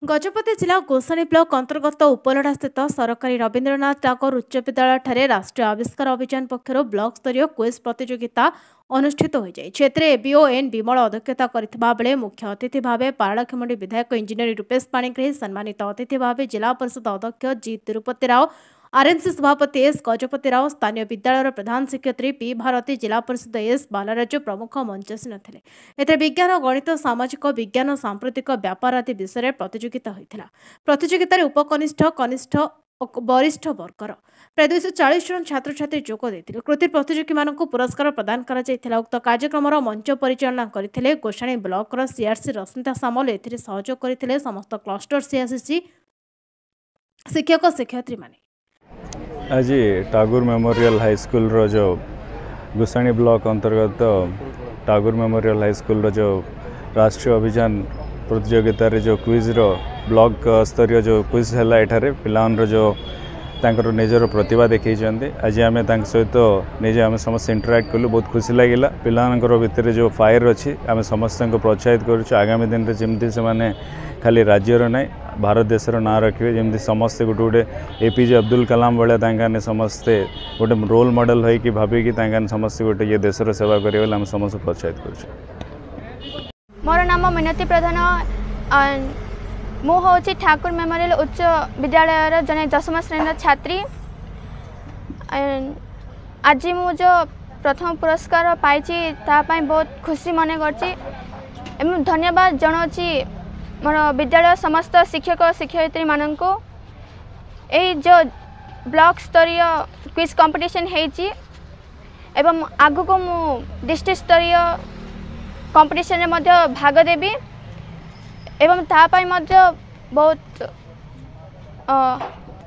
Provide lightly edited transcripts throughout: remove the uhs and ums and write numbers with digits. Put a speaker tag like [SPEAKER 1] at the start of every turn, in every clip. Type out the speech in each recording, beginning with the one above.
[SPEAKER 1] गजपति जिला गोसाणी ब्लॉक अंतर्गत उपलड़ा स्थित सरकारी रवींद्रनाथ टागोर उच्च विद्यालय राष्ट्रीय आविष्कार अभियान पक्षर ब्लॉक स्तरीय क्विज प्रतियोगिता अनुष्ठित हो एबीओ एन विमल अध्यक्षता करथिबा बेले मुख्य अतिथि भाव पारलाखेमुंडी विधायक इंजीनियर रूपेश पाणिग्राही सम्मानित अतिथि भाव जिला परिषद अध्यक्ष जी तिरुपति राव आरएमसी सभापति एस गजपति राव स्थानीय विद्यालय प्रधान शिक्षयित्री पी भारती जिला परिषद एस बालाराजु प्रमुख मंचासीन थे। एथे विज्ञान गणित सामाजिक विज्ञान सांप्रतिक व्यापार आदि विषय प्रतियोगिता होता। प्रतियोगितार उपकनिष्ठ कनिष्ठ वरिष्ठ वर्गर प्राय 240 जन छात्र छात्री जोग देते। कृति प्रतियोगी मानक पुरस्कार प्रदान करा उक्त कार्यक्रम मंच परिचालना करते गोसाणी ब्लॉक सीआरसी रश्मिता सामल एथिरे सहयोग करते समस्त क्लस्टर सीआरसी शिक्षक शिक्षयित्री माने।
[SPEAKER 2] आज टागोर मेमोरियल हाई स्कूल रो जो गोसाणी ब्लॉक अंतर्गत टागोर मेमोरियल हाई स्कूल रो जो राष्ट्रीय अभियान प्रतियोगिता रे जो क्विज रो ब्लॉक स्तरीय जो क्विज है एठारे पिलान जो तांकर निजर प्रतिभा देखी आज आम सहित निजे आम समस्त इंटराक्ट कलु बहुत खुशी लगिला। पिलानकर भितर जो फायर अच्छी आम समस्त प्रोत्साहित करुँ आगामी दिन में जमती से खाली राज्यर ना भारत देशर ना रखिए जमी समस्ते गोटे गोटे एपीजे अब्दुल कलाम भाया समस्ते गोटे रोल मॉडल होगी भाविकी समस्ते गोटे ये देशर सेवा करेंगे आम समस्त प्रोत्साहित कर।
[SPEAKER 3] मोर नाम मिनती प्रधान मु हूँ ठाकुर मेमोरियल उच्च विद्यालय जने 10वीं श्रेणी छात्री। आज मु जो प्रथम पुरस्कार पाई बहुत खुशी मन कर धन्यवाद जनाऊँगी मोर विद्यालय समस्त शिक्षक शिक्षयित्री मान को यही जो ब्लॉक स्तरीय क्विज कंपटीशन है एवं आगु को मु डिस्ट्रिक्ट स्तरीय कंपटीशन में भाग देवी एवं तापाई बहुत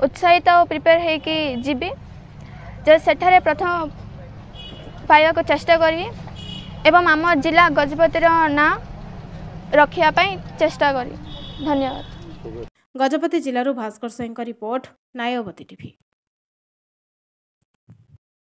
[SPEAKER 3] उत्साहित और प्रिपेयर होकि जीवी जो सेठारे प्रथम पाइबा को चेष्टा करी एवं आम जिला गजपतिर ना रखापी चेष्टा करी। धन्यवाद।
[SPEAKER 1] गजपति जिलूर भास्कर सिंह रिपोर्ट नायवती टीवी।